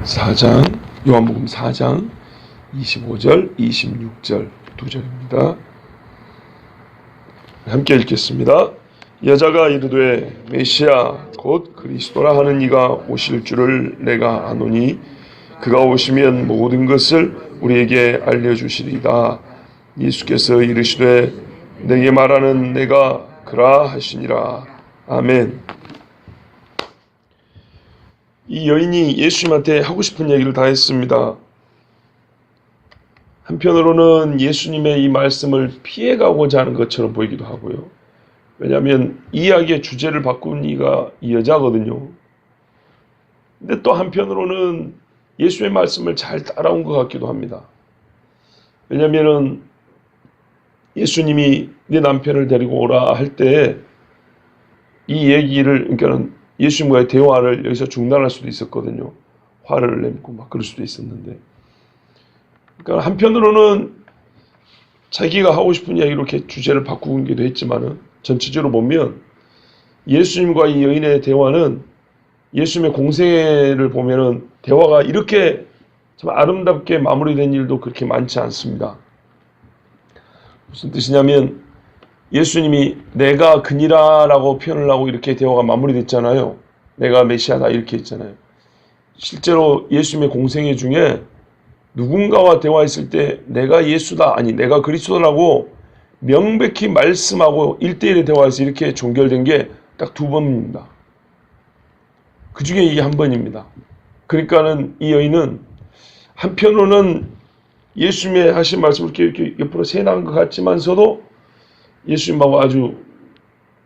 4장, 요한복음 4장 25절, 26절 두 절입니다. 함께 읽겠습니다. 여자가 이르되 메시아 곧 그리스도라 하는 이가 오실 줄을 내가 아노니 그가 오시면 모든 것을 우리에게 알려주시리이다. 예수께서 이르시되 내게 말하는 내가 그라 하시니라. 아멘. 이 여인이 예수님한테 하고 싶은 얘기를 다 했습니다. 한편으로는 예수님의 이 말씀을 피해가고자 하는 것처럼 보이기도 하고요. 왜냐하면 이야기의 주제를 바꾼 이가 이 여자거든요. 근데 또 한편으로는 예수의 말씀을 잘 따라온 것 같기도 합니다. 왜냐하면 예수님이 네 남편을 데리고 오라 할 때 이 얘기를, 그러니까 예수님과의 대화를 여기서 중단할 수도 있었거든요. 화를 내고 막 그럴 수도 있었는데. 그러니까 한편으로는 자기가 하고 싶은 이야기로 이렇게 주제를 바꾸기도 했지만은 전체적으로 보면 예수님과 이 여인의 대화는 예수님의 공생애를 보면은 대화가 이렇게 참 아름답게 마무리된 일도 그렇게 많지 않습니다. 무슨 뜻이냐면 예수님이 내가 그니라라고 표현을 하고 이렇게 대화가 마무리됐잖아요. 내가 메시아다 이렇게 했잖아요. 실제로 예수님의 공생애 중에 누군가와 대화했을 때 내가 예수다, 아니 내가 그리스도라고 명백히 말씀하고 1대1의 대화에서 이렇게 종결된 게 딱 2번입니다. 그 중에 이게 1번입니다. 그러니까는 이 여인은 한편으로는 예수님의 하신 말씀을 이렇게 옆으로 새나간 것 같지만서도 예수님하고 아주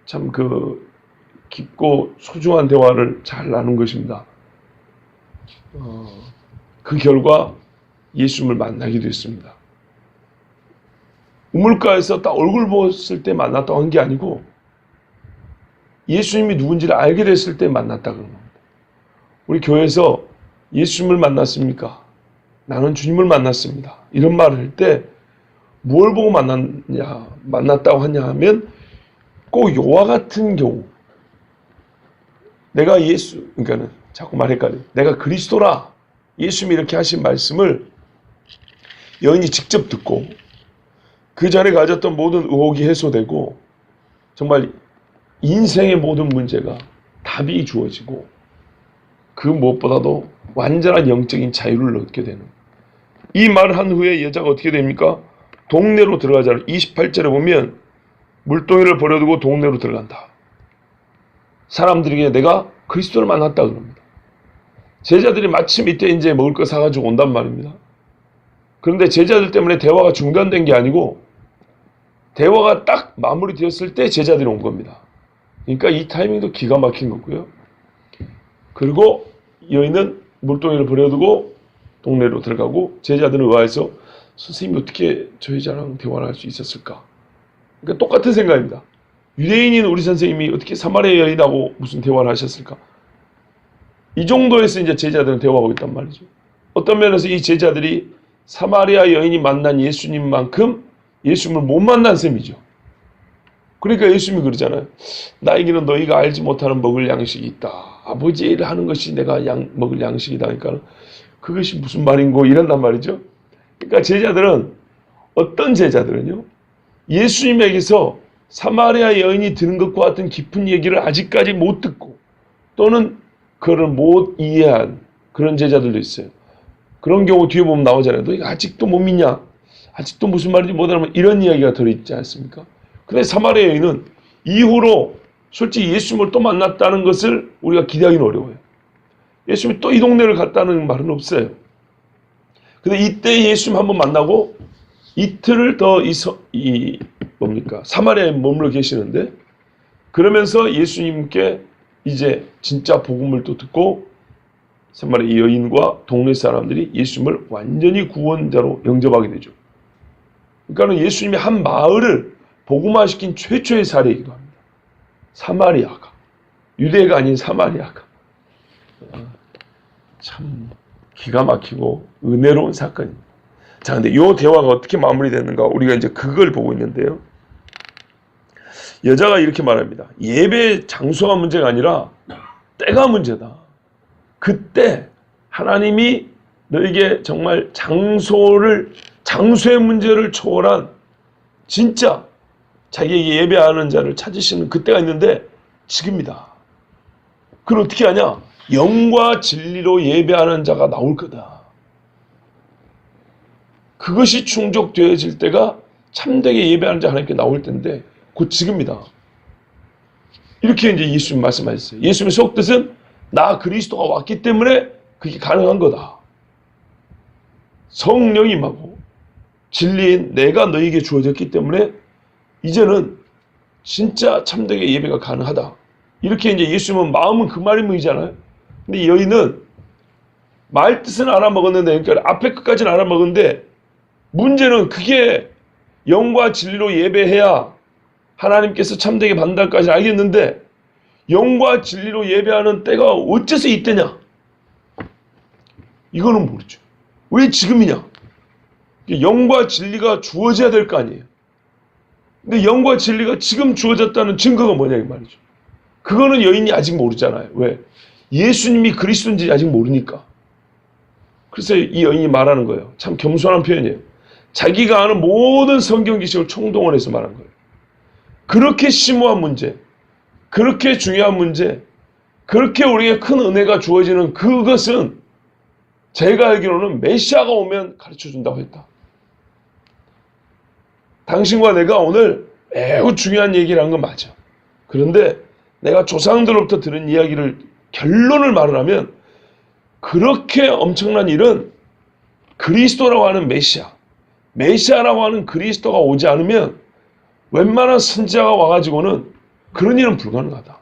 참 깊고 소중한 대화를 잘 나눈 것입니다. 그 결과 예수님을 만나기도 했습니다. 우물가에서 딱 얼굴 보았을 때 만났다고 한 게 아니고 예수님이 누군지를 알게 됐을 때 만났다 그런 겁니다. 우리 교회에서 예수님을 만났습니까? 나는 주님을 만났습니다. 이런 말을 할 때 뭘 보고 만났다고 하냐 하면 꼭 요와 같은 경우 내가 그러니까는 자꾸 헷갈려요. 내가 그리스도라 예수님이 이렇게 하신 말씀을 여인이 직접 듣고 그 전에 가졌던 모든 의혹이 해소되고 정말 인생의 모든 문제가 답이 주어지고 그 무엇보다도 완전한 영적인 자유를 얻게 되는 이 말을 한 후에 여자가 어떻게 됩니까? 동네로 들어가잖아요. 28절에 보면 물동이를 버려두고 동네로 들어간다. 사람들에게 내가 그리스도를 만났다 그럽니다. 제자들이 마침 이때 이제 먹을 거 사가지고 온단 말입니다. 그런데 제자들 때문에 대화가 중단된 게 아니고 대화가 딱 마무리되었을 때 제자들이 온 겁니다. 그러니까 이 타이밍도 기가 막힌 거고요. 그리고 여인은 물동이를 버려두고 동네로 들어가고 제자들은 의아해서 선생님이 어떻게 저 여자랑 대화를 할 수 있었을까? 그러니까 똑같은 생각입니다. 유대인인 우리 선생님이 어떻게 사마리아 여인하고 무슨 대화를 하셨을까? 이 정도에서 이제 제자들은 대화하고 있단 말이죠. 어떤 면에서 이 제자들이 사마리아 여인이 만난 예수님만큼 예수님을 못 만난 셈이죠. 그러니까 예수님이 그러잖아요. 나에게는 너희가 알지 못하는 먹을 양식이 있다. 아버지의 일을 하는 것이 내가 먹을 양식이다. 그러니까 그것이 무슨 말인고 이런단 말이죠. 그러니까 제자들은 어떤 제자들은요. 예수님에게서 사마리아 여인이 들은 것과 같은 깊은 얘기를 아직까지 못 듣고 또는 그걸 못 이해한 그런 제자들도 있어요. 그런 경우 뒤에 보면 나오잖아요. 너 아직도 못 믿냐? 아직도 무슨 말인지 못 알아보면 이런 이야기가 들어있지 않습니까? 근데 사마리아 여인은 이후로 솔직히 예수님을 또 만났다는 것을 우리가 기대하기는 어려워요. 예수님이 또 이 동네를 갔다는 말은 없어요. 근데 이때 예수님 한번 만나고 이틀을 더 사마리아에 머물러 계시는데 그러면서 예수님께 이제 진짜 복음을 또 듣고 사마리아 여인과 동네 사람들이 예수님을 완전히 구원자로 영접하게 되죠. 그러니까 예수님이 한 마을을 복음화시킨 최초의 사례이기도 합니다. 사마리아가. 유대가 아닌 사마리아가. 참 기가 막히고 은혜로운 사건입니다. 자, 근데 이 대화가 어떻게 마무리되는가 우리가 이제 그걸 보고 있는데요. 여자가 이렇게 말합니다. 예배 장소가 문제가 아니라 때가 문제다. 그때 하나님이 너에게 정말 장소의 문제를 초월한 진짜 자기에게 예배하는 자를 찾으시는 그때가 있는데 지금이다. 그걸 어떻게 하냐? 영과 진리로 예배하는 자가 나올 거다. 그것이 충족되어질 때가 참되게 예배하는 자 하나님께 나올 텐데 곧 지금이다. 이렇게 이제 예수님 말씀하셨어요. 예수님의 속뜻은 나 그리스도가 왔기 때문에 그게 가능한 거다. 성령이 임하고 진리인 내가 너에게 주어졌기 때문에 이제는 진짜 참되게 예배가 가능하다. 이렇게 이제 예수님은 마음은 그 말씀이잖아요. 근데 이 여인은 말 뜻은 알아먹었는데, 그러니까 앞에 끝까지는 알아먹었는데 문제는 그게 영과 진리로 예배해야 하나님께서 참되게 받는다까지 알겠는데 영과 진리로 예배하는 때가 어째서 이때냐? 이거는 모르죠. 왜 지금이냐? 영과 진리가 주어져야 될 거 아니에요. 근데 영과 진리가 지금 주어졌다는 증거가 뭐냐 이 말이죠. 그거는 여인이 아직 모르잖아요. 왜? 예수님이 그리스도인지 아직 모르니까. 그래서 이 여인이 말하는 거예요. 참 겸손한 표현이에요. 자기가 아는 모든 성경 지식을 총동원해서 말한 거예요. 그렇게 심오한 문제, 그렇게 중요한 문제, 그렇게 우리에게 큰 은혜가 주어지는 그것은 제가 알기로는 메시아가 오면 가르쳐준다고 했다. 당신과 내가 오늘 매우 중요한 얘기를 한 건 맞아. 그런데 내가 조상들로부터 들은 이야기를 결론을 말을 하면 그렇게 엄청난 일은 그리스도라고 하는 메시아라고 하는 그리스도가 오지 않으면 웬만한 선지자가 와가지고는 그런 일은 불가능하다.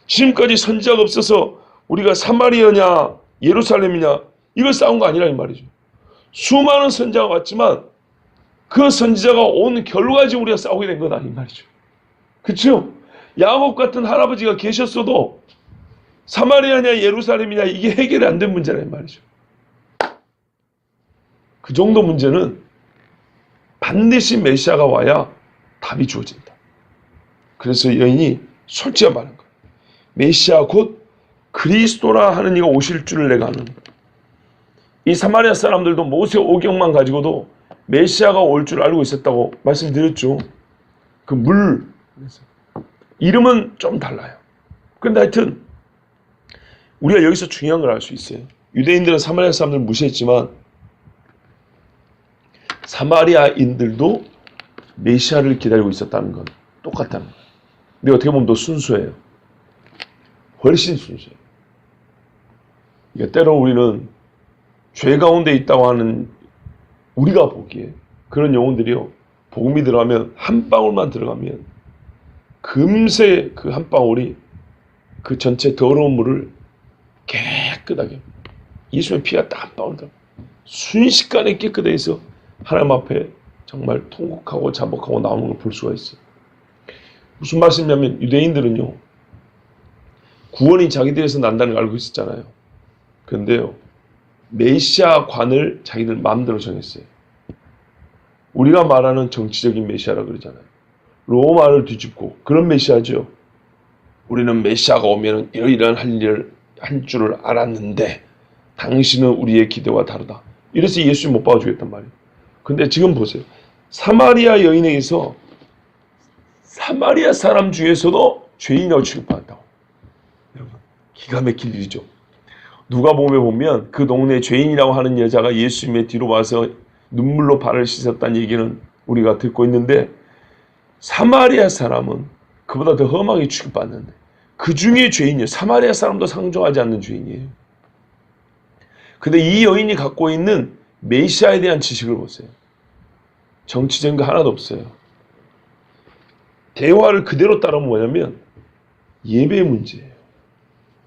지금까지 선지자가 없어서 우리가 사마리아냐 예루살렘이냐 이걸 싸운 거 아니라 이 말이죠. 수많은 선지자가 왔지만 그 선지자가 온 결과지 우리가 싸우게 된 거다 이 말이죠. 그렇죠? 야곱 같은 할아버지가 계셨어도 사마리아냐 예루살렘이냐 이게 해결이 안 된 문제라 이 말이죠. 그 정도 문제는 반드시 메시아가 와야 답이 주어진다. 그래서 여인이 솔직히 말한 거예요. 메시아 곧 그리스도라 하는 이가 오실 줄을 내가 아는 거예요. 이 사마리아 사람들도 모세 오경만 가지고도 메시아가 올 줄 알고 있었다고 말씀드렸죠. 그 물 이름은 좀 달라요. 그런데 하여튼 우리가 여기서 중요한 걸 알 수 있어요. 유대인들은 사마리아 사람들을 무시했지만 사마리아인들도 메시아를 기다리고 있었다는 건 똑같다는 거예요. 근데 어떻게 보면 더 순수해요. 훨씬 순수해요. 그러니까 때로 우리는 죄 가운데 있다고 하는 우리가 보기에 그런 영혼들이요. 복음이 들어가면 한 방울만 들어가면 금세 그 한 방울이 그 전체 더러운 물을 깨끗하게 예수의 피가 딱 한 방울 들어 순식간에 깨끗해서 하나님 앞에 정말 통곡하고 자복하고 나오는 걸 볼 수가 있어요. 무슨 말씀이냐면 유대인들은요. 구원이 자기들에서 난다는 걸 알고 있었잖아요. 그런데요. 메시아 관을 자기들 마음대로 정했어요. 우리가 말하는 정치적인 메시아라 그러잖아요. 로마를 뒤집고 그런 메시아죠. 우리는 메시아가 오면 이러이러한 할 일을 할 줄을 알았는데 당신은 우리의 기대와 다르다. 이래서 예수 못 봐주겠단 말이에요. 근데 지금 보세요. 사마리아 여인에게서 사마리아 사람 중에서도 죄인이라고 취급받았다고. 여러분 기가 막힐 일이죠. 누가복음에 보면 그 동네 죄인이라고 하는 여자가 예수님의 뒤로 와서 눈물로 발을 씻었다는 얘기는 우리가 듣고 있는데 사마리아 사람은 그보다 더 험하게 취급받는데 그 중에 죄인이에요. 사마리아 사람도 상종하지 않는 죄인이에요. 근데 이 여인이 갖고 있는 메시아에 대한 지식을 보세요. 정치적인 거 하나도 없어요. 대화를 그대로 따르면 뭐냐면 예배의 문제예요.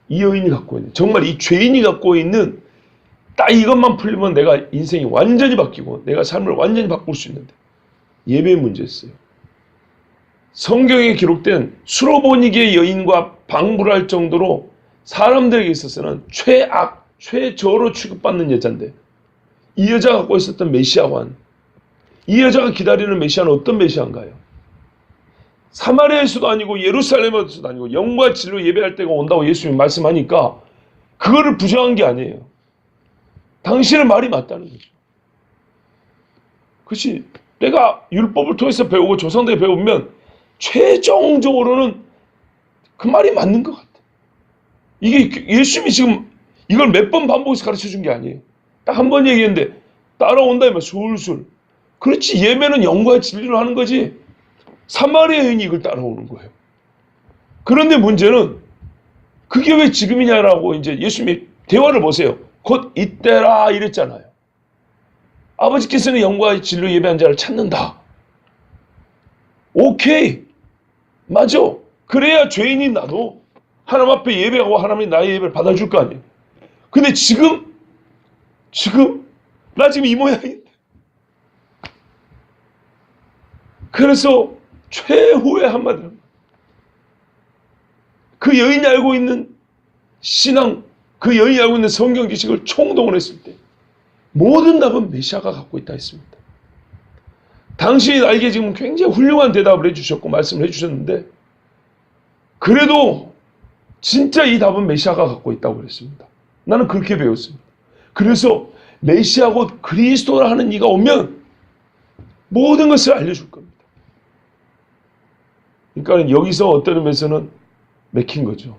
이 여인이 갖고 있는 정말 이 죄인이 갖고 있는 딱 이것만 풀리면 내가 인생이 완전히 바뀌고 내가 삶을 완전히 바꿀 수 있는데 예배의 문제였어요. 성경에 기록된 수로보니게 여인과 방불할 정도로 사람들에게 있어서는 최악, 최저로 취급받는 여자인데 이 여자가 갖고 있었던 메시아관, 이 여자가 기다리는 메시아는 어떤 메시아인가요? 사마리아에서도 아니고 예루살렘에서도 아니고 영과 진리로 예배할 때가 온다고 예수님이 말씀하니까 그거를 부정한 게 아니에요. 당신의 말이 맞다는 거죠. 그렇지. 내가 율법을 통해서 배우고 조상들이 배우면 최종적으로는 그 말이 맞는 것 같아. 이게 예수님이 지금 이걸 몇 번 반복해서 가르쳐 준 게 아니에요. 딱 한 번 얘기했는데 따라온다면 술술. 그렇지. 예배는 영과 진리로 하는 거지. 사마리아 여인이 이걸 따라오는 거예요. 그런데 문제는 그게 왜 지금이냐라고 이제 예수님이 대화를 보세요. 곧 이때라 이랬잖아요. 아버지께서는 영과 진리로 예배한 자를 찾는다. 오케이. 맞아. 그래야 죄인인 나도 하나님 앞에 예배하고 하나님이 나의 예배를 받아줄 거 아니에요. 근데 지금 나 지금 이 모양인데. 그래서 최후의 한마디는 그 여인이 알고 있는 신앙, 그 여인이 알고 있는 성경 지식을 총동원했을 때 모든 답은 메시아가 갖고 있다 했습니다. 당신이 나에게 지금 굉장히 훌륭한 대답을 해주셨고 말씀을 해주셨는데 그래도 진짜 이 답은 메시아가 갖고 있다고 그랬습니다. 나는 그렇게 배웠습니다. 그래서 메시아 곧 그리스도라 하는 이가 오면 모든 것을 알려줄 겁니다. 그러니까 여기서 어떤 의미에서는 맥힌 거죠.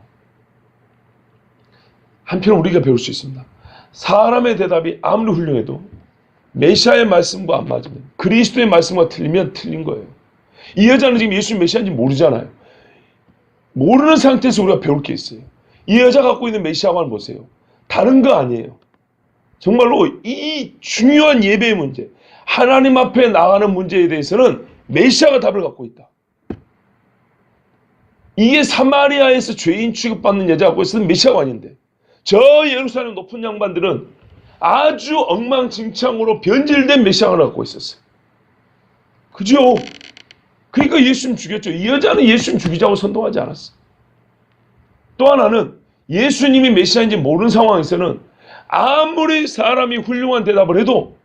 한편 우리가 배울 수 있습니다. 사람의 대답이 아무리 훌륭해도 메시아의 말씀과 안 맞으면 그리스도의 말씀과 틀리면 틀린 거예요. 이 여자는 지금 예수 메시아인지 모르잖아요. 모르는 상태에서 우리가 배울 게 있어요. 이 여자 갖고 있는 메시아관을 보세요. 다른 거 아니에요. 정말로 이 중요한 예배의 문제, 하나님 앞에 나가는 문제에 대해서는 메시아가 답을 갖고 있다. 이게 사마리아에서 죄인 취급받는 여자가 갖고 있었던 메시아관인데 저 예루살렘 높은 양반들은 아주 엉망진창으로 변질된 메시아관을 갖고 있었어요. 그죠? 그러니까 예수님 죽였죠. 이 여자는 예수님 죽이자고 선동하지 않았어. 또 하나는 예수님이 메시아인지 모르는 상황에서는 아무리 사람이 훌륭한 대답을 해도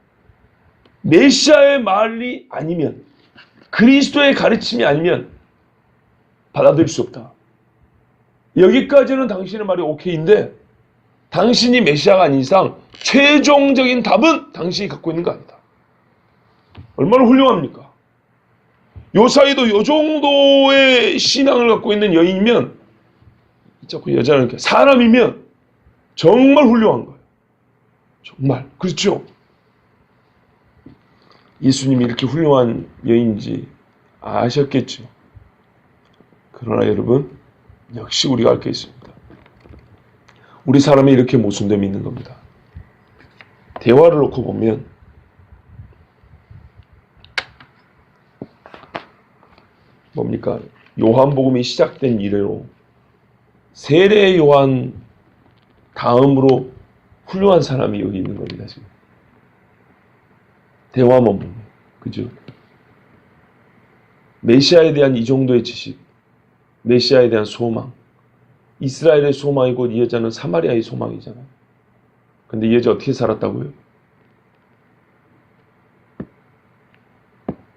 메시아의 말이 아니면 그리스도의 가르침이 아니면 받아들일 수 없다. 여기까지는 당신의 말이 오케이인데 당신이 메시아가 아닌 이상 최종적인 답은 당신이 갖고 있는 거 아니다. 얼마나 훌륭합니까? 요 사이도 요 정도의 신앙을 갖고 있는 여인이면 자꾸 여자는 이렇게 사람이면 정말 훌륭한 거예요. 정말. 그렇죠? 예수님이 이렇게 훌륭한 여인인지 아셨겠죠. 그러나 여러분 역시 우리가 알 게 있습니다. 우리 사람이 이렇게 모순됨이 있는 겁니다. 대화를 놓고 보면 뭡니까? 요한복음이 시작된 이래로 세례 요한 다음으로 훌륭한 사람이 여기 있는 겁니다. 지금 대화만 보면 그죠? 메시아에 대한 이 정도의 지식, 메시아에 대한 소망, 이스라엘의 소망이고 이 여자는 사마리아의 소망이잖아요. 근데 이 여자 어떻게 살았다고요?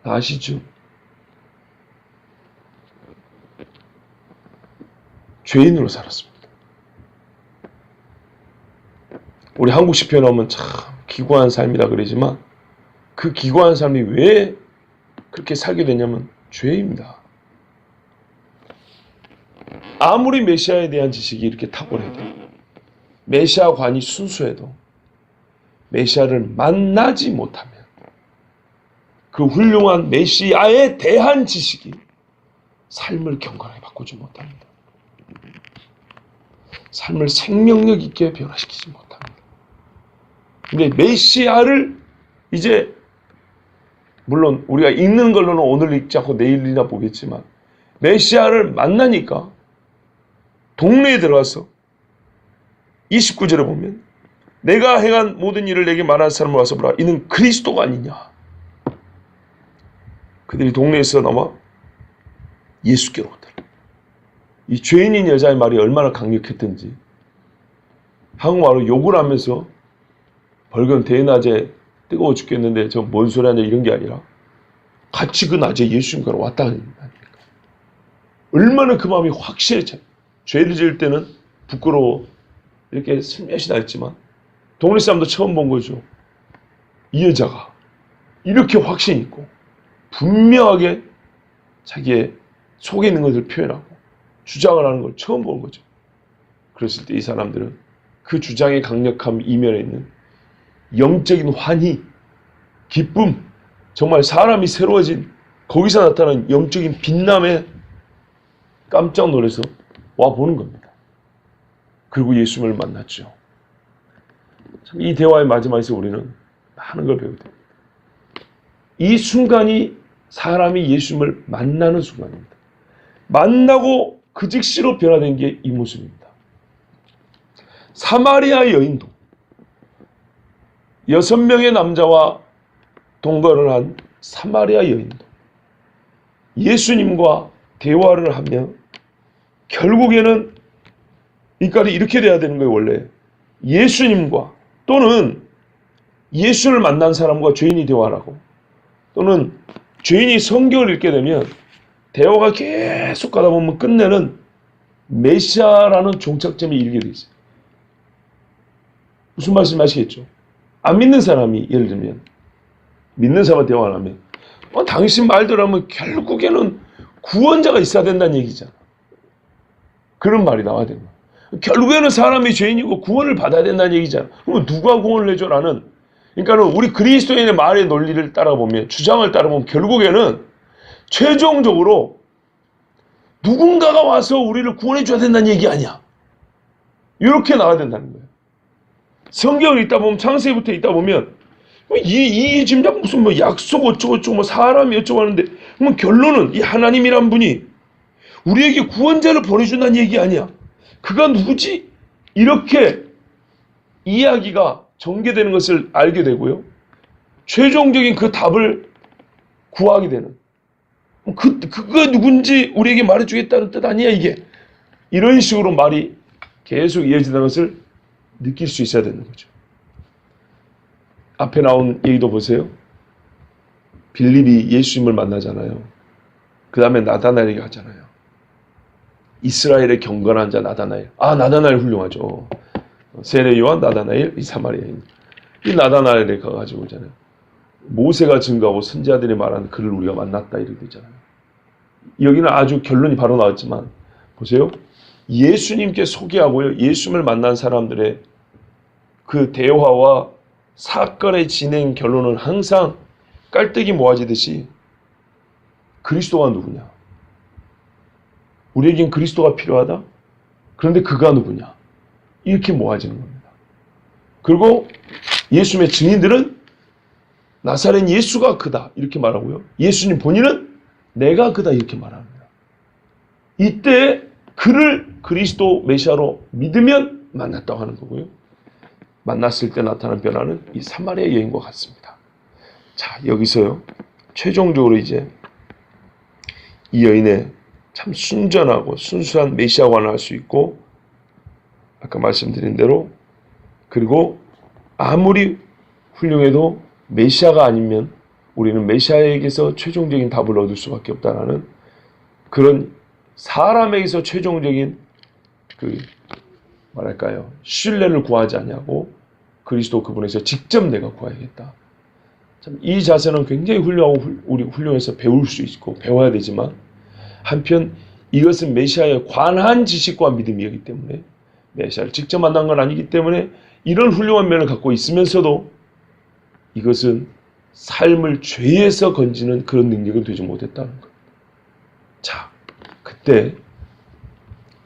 아시죠? 죄인으로 살았습니다. 우리 한국식 표현하면 참 기구한 삶이라 그러지만 그 기구한 삶이 왜 그렇게 살게 되냐면 죄입니다. 아무리 메시아에 대한 지식이 이렇게 탁월해도 메시아관이 순수해도 메시아를 만나지 못하면 그 훌륭한 메시아에 대한 지식이 삶을 경건하게 바꾸지 못합니다. 삶을 생명력 있게 변화시키지 못합니다. 근데 메시아를 이제 물론 우리가 읽는 걸로는 오늘 읽지 않고 내일이나 보겠지만 메시아를 만나니까 동네에 들어가서 29절에 보면 내가 행한 모든 일을 내게 말할 사람을 와서 보라. 이는 그리스도가 아니냐. 그들이 동네에서 나와 예수께로 오더라. 이 죄인인 여자의 말이 얼마나 강력했던지 한국말로 욕을 하면서 벌건 대낮에 뜨거워 죽겠는데 저 뭔 소리 하냐 이런 게 아니라 같이 그 낮에 예수님께로 왔다 하니까 얼마나 그 마음이 확실해져. 죄를 지을 때는 부끄러워 이렇게 슬며시 나있지만 동네 사람도 처음 본 거죠. 이 여자가 이렇게 확신 있고 분명하게 자기의 속에 있는 것을 표현하고 주장을 하는 걸 처음 본 거죠. 그랬을 때 이 사람들은 그 주장의 강력함 이면에 있는 영적인 환희, 기쁨, 정말 사람이 새로워진 거기서 나타나는 영적인 빛남에 깜짝 놀라서 와 보는 겁니다. 그리고 예수님을 만났죠. 참 이 대화의 마지막에서 우리는 많은 걸 배우게 됩니다. 이 순간이 사람이 예수님을 만나는 순간입니다. 만나고 그 즉시로 변화된 게 이 모습입니다. 사마리아 여인도 6명의 남자와 동거를 한 사마리아 여인도 예수님과 대화를 하며 결국에는 이까지 이렇게 돼야 되는 거예요. 원래 예수님과 또는 예수를 만난 사람과 죄인이 대화를 하고 또는 죄인이 성경을 읽게 되면 대화가 계속 가다 보면 끝내는 메시아라는 종착점에 이르게 돼 있어요. 무슨 말씀 아시겠죠? 안 믿는 사람이 예를 들면 믿는 사람과 대화를 하면 당신 말대로 하면 결국에는 구원자가 있어야 된다는 얘기잖아. 그런 말이 나와야 되는 거야. 결국에는 사람이 죄인이고 구원을 받아야 된다는 얘기잖아. 그럼 누가 구원을 해줘라는, 그러니까 우리 그리스도인의 말의 논리를 따라보면, 주장을 따라보면 결국에는 최종적으로 누군가가 와서 우리를 구원해 줘야 된다는 얘기 아니야. 이렇게 나와야 된다는 거예요. 성경을 읽다 보면, 창세기부터 읽다 보면 이 지금 무슨 뭐 약속 어쩌고저쩌고 뭐 사람이 어쩌고 하는데, 그러면 결론은 이 하나님이란 분이 우리에게 구원자를 보내준다는 얘기 아니야. 그가 누구지? 이렇게 이야기가 전개되는 것을 알게 되고요. 최종적인 그 답을 구하게 되는. 그가 누군지 우리에게 말해주겠다는 뜻 아니야, 이게. 이런 식으로 말이 계속 이어지는 것을 느낄 수 있어야 되는 거죠. 앞에 나온 얘기도 보세요. 빌립이 예수님을 만나잖아요. 그 다음에 나다나엘에게 가잖아요. 이스라엘의 경건한 자 나다나엘. 나다나엘 훌륭하죠. 세례 요한, 나다나엘, 이 사마리아인. 이 나다나엘에 가가지고 있잖아요. 모세가 증거하고 선지자들이 말하는 그를 우리가 만났다 이렇게 되잖아요. 여기는 아주 결론이 바로 나왔지만 보세요. 예수님께 소개하고요. 예수님을 만난 사람들의 그 대화와 사건의 진행 결론은 항상 깔때기 모아지듯이 그리스도가 누구냐? 우리에겐 그리스도가 필요하다? 그런데 그가 누구냐? 이렇게 모아지는 겁니다. 그리고 예수님의 증인들은 나사렛 예수가 그다 이렇게 말하고요. 예수님 본인은 내가 그다 이렇게 말합니다. 이때 그를 그리스도 메시아로 믿으면 만났다고 하는 거고요. 만났을 때 나타난 변화는 이 사마리아 여인과 같습니다. 자, 여기서요. 최종적으로 이제 이 여인의 참 순전하고 순수한 메시아관을 할 수 있고, 아까 말씀드린 대로, 그리고 아무리 훌륭해도 메시아가 아니면 우리는 메시아에게서 최종적인 답을 얻을 수밖에 없다라는 그런 사람에게서 최종적인 신뢰를 구하지 않냐고 그리스도 그분에서 직접 내가 구해야겠다. 참 이 자세는 굉장히 훌륭하고 우리 훌륭해서 배울 수 있고 배워야 되지만, 한편 이것은 메시아에 관한 지식과 믿음이기 때문에, 메시아를 직접 만난 건 아니기 때문에 이런 훌륭한 면을 갖고 있으면서도 이것은 삶을 죄에서 건지는 그런 능력은 되지 못했다는 것. 자, 그때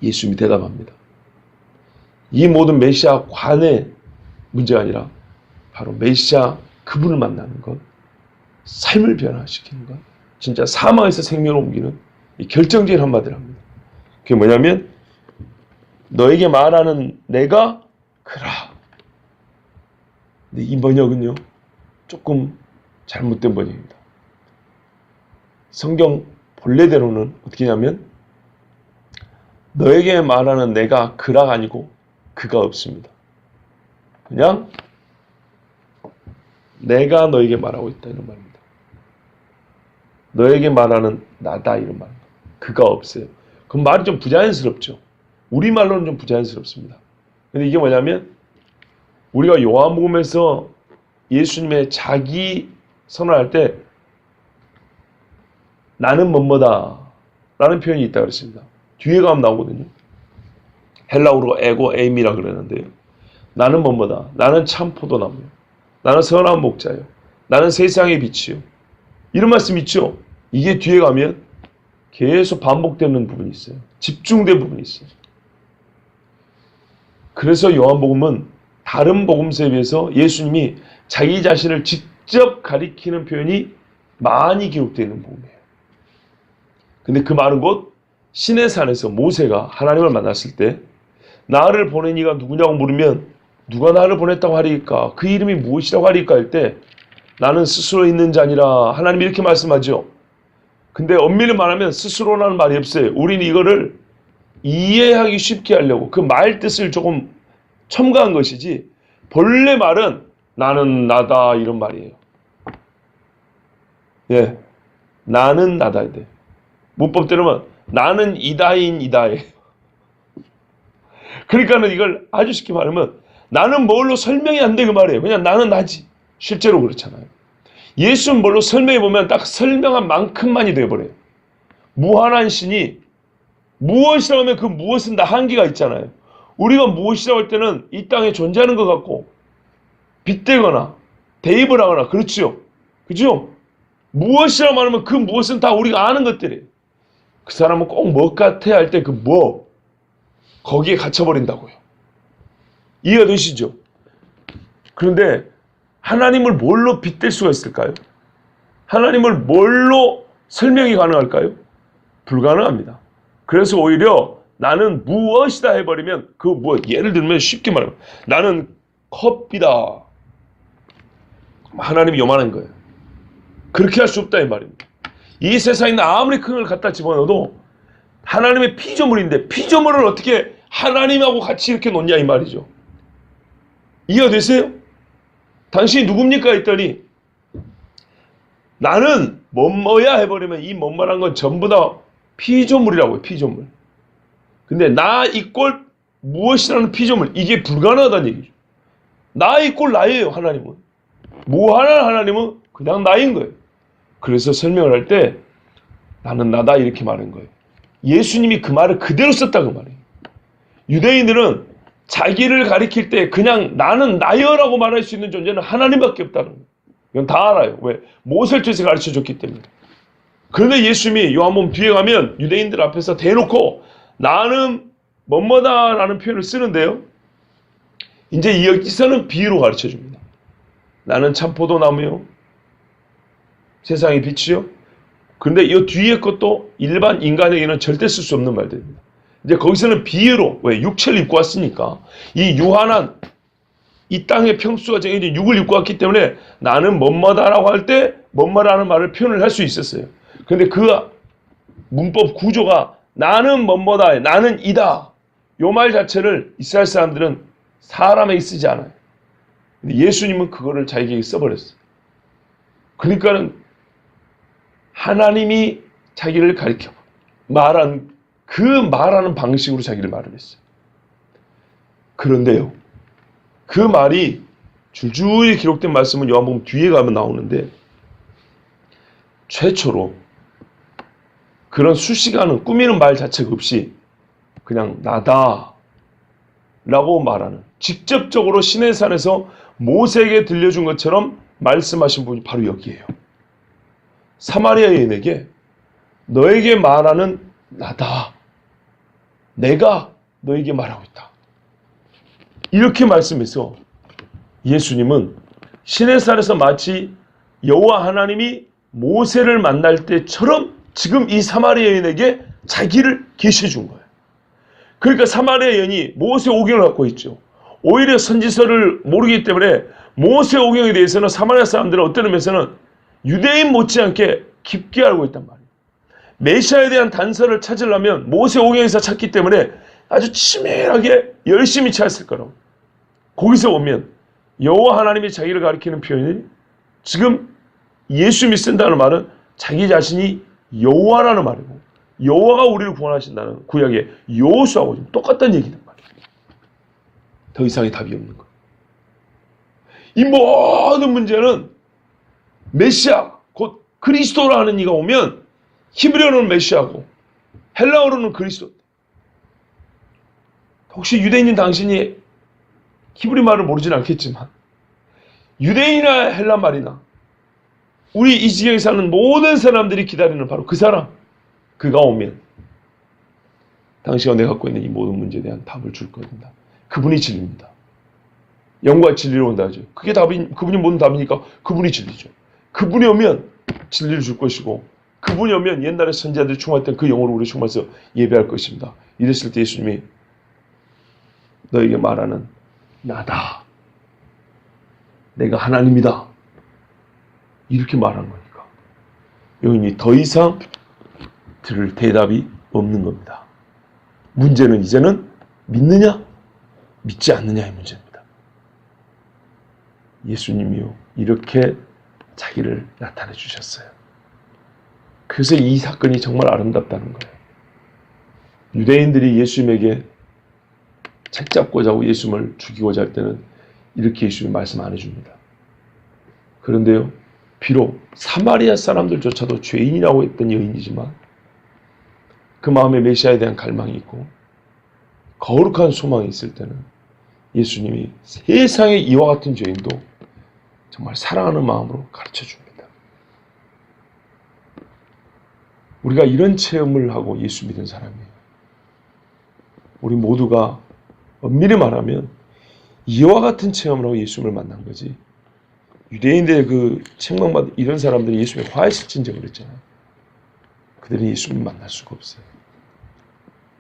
예수님이 대답합니다. 이 모든 메시아 관의 문제가 아니라 바로 메시아 그분을 만나는 것, 삶을 변화시키는 것, 진짜 사망에서 생명을 옮기는 이 결정적인 한마디를 합니다. 그게 뭐냐면 너에게 말하는 내가 그라. 근데 이 번역은요 조금 잘못된 번역입니다. 성경 본래대로는 어떻게 하냐면 너에게 말하는 내가 그라가 아니고 그가 없습니다. 그냥 내가 너에게 말하고 있다 이런 말입니다. 너에게 말하는 나다 이런 말입니다. 그가 없어요. 그럼 말이 좀 부자연스럽죠. 우리말로는 좀 부자연스럽습니다. 근데 이게 뭐냐면 우리가 요한복음에서 예수님의 자기 선언할 때 나는 뭐뭐다 라는 표현이 있다고 그랬습니다. 뒤에 가면 나오거든요. 헬라어로 에고 에임이라 그러는데요. 나는 뭐뭐다. 나는 참 포도나무요. 나는 선한 목자요. 나는 세상의 빛이요. 이런 말씀 있죠. 이게 뒤에 가면 계속 반복되는 부분이 있어요. 집중된 부분이 있어요. 그래서 요한복음은 다른 복음서에 비해서 예수님이 자기 자신을 직접 가리키는 표현이 많이 기록되어 있는 복음이에요. 근데 그 말은 곧 시내산에서 모세가 하나님을 만났을 때 나를 보낸 이가 누구냐고 물으면 누가 나를 보냈다고 하리까? 그 이름이 무엇이라고 하리까? 할 때 나는 스스로 있는 자니라 하나님이 이렇게 말씀하죠. 근데 엄밀히 말하면 스스로라는 말이 없어요. 우리는 이거를 이해하기 쉽게 하려고 그 말 뜻을 조금 첨가한 것이지 본래 말은 나는 나다 이런 말이에요. 예, 나는 나다. 문법대로는 나는 이다인 이다예요. 그러니까는 이걸 아주 쉽게 말하면 나는 뭘로 설명이 안 돼 그 말이에요. 그냥 나는 나지. 실제로 그렇잖아요. 예수는 뭘로 설명해 보면 딱 설명한 만큼만이 되어버려요. 무한한 신이 무엇이라고 하면 그 무엇은 다 한계가 있잖아요. 우리가 무엇이라고 할 때는 이 땅에 존재하는 것 같고 빗대거나 대입을 하거나 그렇죠. 그죠? 무엇이라고 말하면 그 무엇은 다 우리가 아는 것들이에요. 그 사람은 꼭 뭐 같아 할 때 그 뭐 거기에 갇혀버린다고요. 이해가 되시죠? 그런데 하나님을 뭘로 빗댈 수가 있을까요? 하나님을 뭘로 설명이 가능할까요? 불가능합니다. 그래서 오히려 나는 무엇이다 해버리면 그 무엇, 예를 들면 쉽게 말하면 나는 커피다. 하나님이 요만한 거예요. 그렇게 할 수 없다 이 말입니다. 이 세상에 있는 아무리 큰 걸 갖다 집어넣어도 하나님의 피조물인데 피조물을 어떻게 하나님하고 같이 이렇게 놓냐 이 말이죠. 이해가 되세요? 당신이 누굽니까 했더니 나는 뭐뭐야 해버리면 이 뭐뭐란 건 전부 다 피조물이라고요. 피조물. 근데 나 이꼴 무엇이라는 피조물 이게 불가능하다는 얘기죠. 나 이꼴 나예요. 하나님은. 무한한 하나님은 그냥 나인 거예요. 그래서 설명을 할 때 나는 나다 이렇게 말한 거예요. 예수님이 그 말을 그대로 썼다 그 말이에요. 유대인들은 자기를 가리킬 때 그냥 나는 나여라고 말할 수 있는 존재는 하나님밖에 없다는 거예요. 이건 다 알아요. 왜? 모세를 통해서 가르쳐줬기 때문에. 그런데 예수님이 요한복음 뒤에 가면 유대인들 앞에서 대놓고 나는 뭐뭐다라는 표현을 쓰는데요. 이제 여기서는 비유로 가르쳐줍니다. 나는 참 포도나무요. 세상의 빛이요. 그런데 이 뒤에 것도 일반 인간에게는 절대 쓸 수 없는 말들입니다. 이제 거기서는 비유로, 왜? 육체를 입고 왔으니까 이 유한한 이 땅의 평수가 정해진 육을 입고 왔기 때문에 나는 뭐뭐다라고 할 때 뭐뭐라는 말을 표현을 할 수 있었어요. 그런데 그 문법 구조가 나는 뭐뭐다, 나는 이다. 요 말 자체를 이스라엘 사람들은 사람에게 쓰지 않아요. 근데 예수님은 그거를 자기에게 써버렸어요. 그러니까는 하나님이 자기를 가리켜 말한 그 말하는 방식으로 자기를 말을 했어요. 그런데요, 그 말이 줄줄이 기록된 말씀은 요한복음 뒤에 가면 나오는데 최초로 그런 수식하는 꾸미는 말 자체가 없이 그냥 나다 라고 말하는, 직접적으로 시내산에서 모세에게 들려준 것처럼 말씀하신 분이 바로 여기에요. 사마리아 여인에게 너에게 말하는 나다. 내가 너에게 말하고 있다. 이렇게 말씀해서 예수님은 시내산에서 마치 여호와 하나님이 모세를 만날 때처럼 지금 이 사마리아 여인에게 자기를 계시해 준 거예요. 그러니까 사마리아 여인이 모세 오경을 갖고 있죠. 오히려 선지서를 모르기 때문에 모세 오경에 대해서는 사마리아 사람들은 어떤 의미에서는 유대인 못지않게 깊게 알고 있단 말이에요. 메시아에 대한 단서를 찾으려면 모세 오경에서 찾기 때문에 아주 치밀하게 열심히 찾았을 거라고. 거기서 보면 여호와 하나님이 자기를 가리키는 표현이 지금 예수님이 쓴다는 말은 자기 자신이 여호와라는 말이고 여호와가 우리를 구원하신다는 구약의 여호수아하고 똑같다는 얘기단 말이에요. 더 이상의 답이 없는 거예요. 이 모든 문제는 메시아, 곧 그리스도라는 이가 오면 히브리어로는 메시아고 헬라어로는 그리스도. 혹시 유대인인 당신이 히브리 말을 모르진 않겠지만 유대인이나 헬라 말이나 우리 이 지역에 사는 모든 사람들이 기다리는 바로 그 사람, 그가 오면 당시가 내가 갖고 있는 이 모든 문제에 대한 답을 줄 겁니다. 그분이 진리입니다. 영과 진리로 온다 하죠. 그게 답이, 그분이 뭔 답이니까 그분이 진리죠. 그분이 오면 진리를 줄 것이고 그분이 오면 옛날에 선지자들이 충만했던 그 영으로 우리 충만해서 예배할 것입니다. 이랬을 때 예수님이 너에게 말하는 나다. 내가 하나님이다. 이렇게 말하는 거니까 여인이 더 이상 들을 대답이 없는 겁니다. 문제는 이제는 믿느냐 믿지 않느냐의 문제입니다. 예수님이요 이렇게 자기를 나타내 주셨어요. 그래서 이 사건이 정말 아름답다는 거예요. 유대인들이 예수님에게 책잡고자 하고 예수님을 죽이고자 할 때는 이렇게 예수님이 말씀 안 해줍니다. 그런데요, 비록 사마리아 사람들조차도 죄인이라고 했던 여인이지만 그 마음에 메시아에 대한 갈망이 있고 거룩한 소망이 있을 때는 예수님이 세상의 이와 같은 죄인도 정말 사랑하는 마음으로 가르쳐 줍니다. 우리가 이런 체험을 하고 예수 믿은 사람이에요. 우리 모두가 엄밀히 말하면 이와 같은 체험을 하고 예수님을 만난 거지. 유대인들의 그 책망받은 이런 사람들이 예수님의 화했을진저 그랬잖아요. 그들은 예수님을 만날 수가 없어요.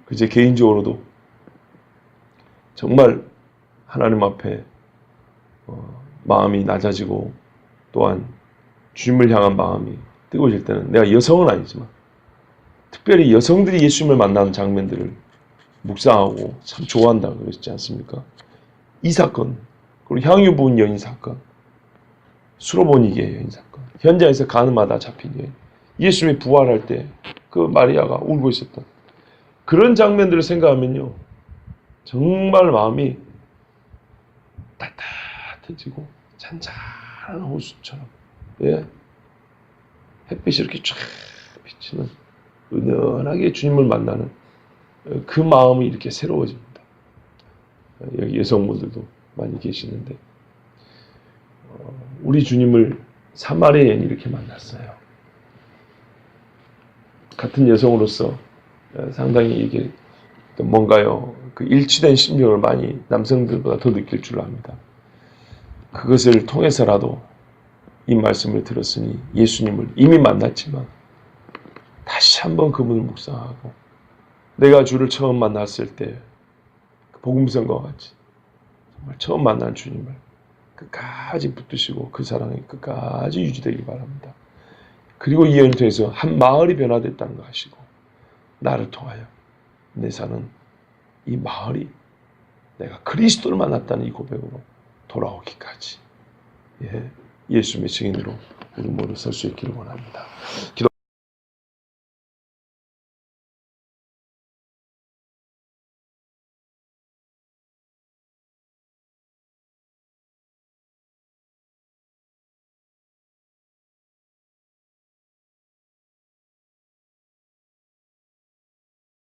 그제 개인적으로도 정말 하나님 앞에 마음이 낮아지고 또한 주님을 향한 마음이 뜨거워질 때는 내가 여성은 아니지만 특별히 여성들이 예수님을 만나는 장면들을 묵상하고 참 좋아한다고 그러지 않습니까? 이 사건, 그리고 향유 부은 여인 사건, 수로보니게 여인 사건, 현장에서 가늠하다 잡힌 여인, 예수님이 부활할 때 그 마리아가 울고 있었던 그런 장면들을 생각하면요 정말 마음이 따뜻해지고 잔잔한 호수처럼 햇빛이 이렇게 쫙 비치는 은은하게 주님을 만나는 그 마음이 이렇게 새로워집니다. 여기 여성분들도 많이 계시는데 우리 주님을 사마리아 여인이 이렇게 만났어요. 같은 여성으로서 상당히 이게 뭔가요 그 일치된 심정을 많이 남성들보다 더 느낄 줄 압니다. 그것을 통해서라도 이 말씀을 들었으니 예수님을 이미 만났지만 다시 한번 그분을 묵상하고 내가 주를 처음 만났을 때 복음성과 같이 정말 처음 만난 주님을 끝까지 붙드시고 그 사랑이 끝까지 유지되길 바랍니다. 그리고 이 여인을 통해서 한 마을이 변화됐다는 거 아시고 나를 통하여 내 사는 이 마을이 내가 그리스도를 만났다는 이 고백으로 돌아오기까지 예수님의 증인으로 우리 모두 설 수 있기를 원합니다.